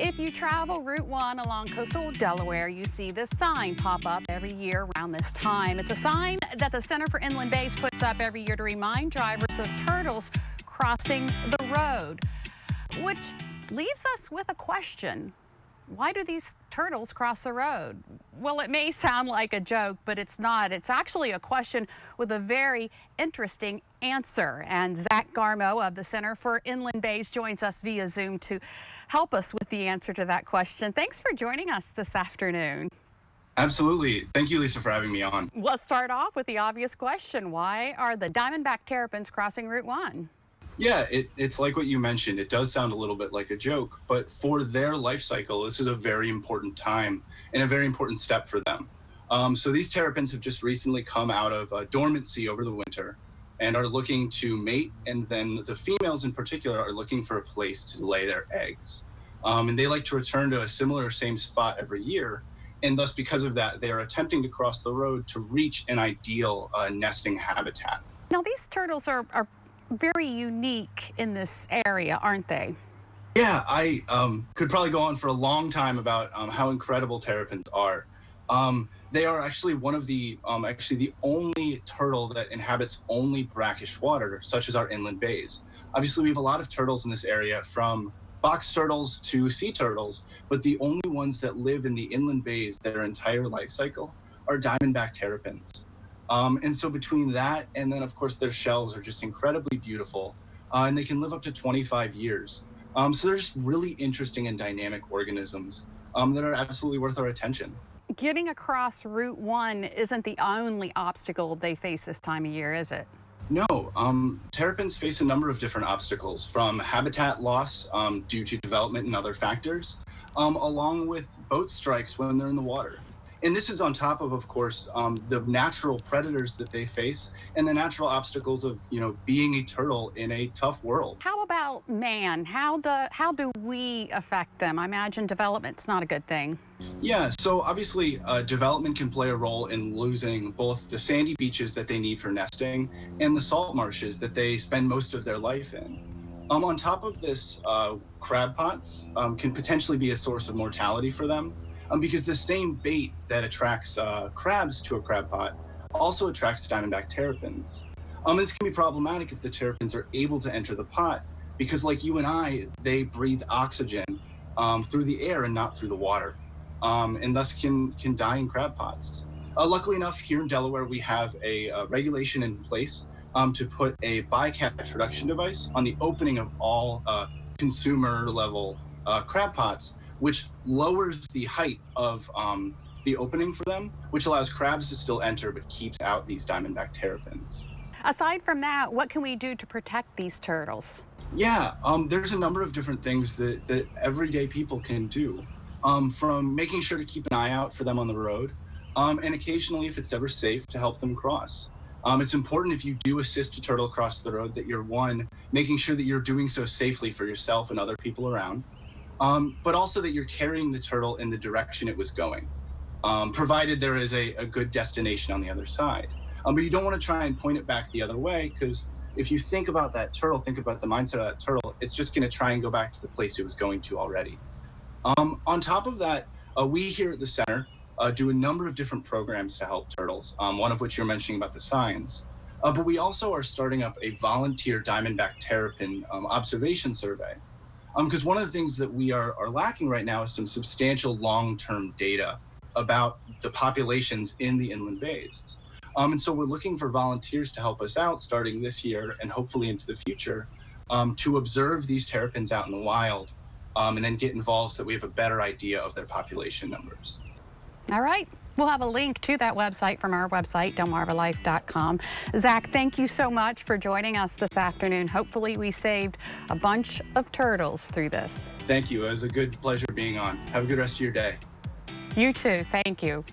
If you travel Route 1 along coastal Delaware, you see this sign pop up every year around this time. It's a sign that the Center for Inland Bays puts up every year to remind drivers of turtles crossing the road, which leaves us with a question. Why do these turtles cross the road? Well, it may sound like a joke, but it's not. It's actually a question with a very interesting answer. And Zach Garmo of the Center for Inland Bays joins us via Zoom to help us with the answer to that question. Thanks for joining us this afternoon. Absolutely. Thank you, Lisa, for having me on. Let's start off with the obvious question. Why are the diamondback terrapins crossing Route 1? Yeah, it's like what you mentioned. It does sound a little bit like a joke, but for their life cycle, this is a very important time and a very important step for them. So these terrapins have just recently come out of dormancy over the winter and are looking to mate, and then the females in particular are looking for a place to lay their eggs. And they like to return to a similar same spot every year, and thus because of that, they are attempting to cross the road to reach an ideal nesting habitat. Now, these turtles are very unique in this area, aren't they? Yeah, I could probably go on for a long time about how incredible terrapins are. They are actually one of the only turtle that inhabits only brackish water, such as our inland bays. Obviously, we have a lot of turtles in this area, from box turtles to sea turtles, but the only ones that live in the inland bays their entire life cycle are diamondback terrapins. And so between that and then, of course, their shells are just incredibly beautiful, and they can live up to 25 years. So they're just really interesting and dynamic organisms that are absolutely worth our attention. Getting across Route 1 isn't the only obstacle they face this time of year, is it? No, terrapins face a number of different obstacles, from habitat loss due to development and other factors, along with boat strikes when they're in the water. And this is on top of course, the natural predators that they face and the natural obstacles of, being a turtle in a tough world. How about man? How do we affect them? I imagine development's not a good thing. Yeah, so obviously development can play a role in losing both the sandy beaches that they need for nesting and the salt marshes that they spend most of their life in. On top of this, crab pots can potentially be a source of mortality for them. Because the same bait that attracts crabs to a crab pot also attracts diamondback terrapins. This can be problematic if the terrapins are able to enter the pot, because like you and I, they breathe oxygen through the air and not through the water, and thus can die in crab pots. Luckily enough, here in Delaware, we have a regulation in place to put a bycatch reduction device on the opening of all consumer level crab pots, which lowers the height of the opening for them, which allows crabs to still enter but keeps out these diamondback terrapins. Aside from that, what can we do to protect these turtles? Yeah, there's a number of different things that everyday people can do, from making sure to keep an eye out for them on the road, and occasionally, if it's ever safe, to help them cross. It's important, if you do assist a turtle across the road, that you're, one, making sure that you're doing so safely for yourself and other people around, but also that you're carrying the turtle in the direction it was going, provided there is a good destination on the other side. But you don't want to try and point it back the other way, because if you think about that turtle, think about the mindset of that turtle, it's just going to try and go back to the place it was going to already. On top of that, we here at the center do a number of different programs to help turtles, one of which you're mentioning about the signs. But we also are starting up a volunteer diamondback terrapin observation survey. Because one of the things that we are lacking right now is some substantial long-term data about the populations in the inland bays. And so we're looking for volunteers to help us out starting this year and hopefully into the future, to observe these terrapins out in the wild, and then get involved so that we have a better idea of their population numbers. All right. We'll have a link to that website from our website, delmarvalife.com. Zach, thank you so much for joining us this afternoon. Hopefully we saved a bunch of turtles through this. Thank you. It was a good pleasure being on. Have a good rest of your day. You too. Thank you.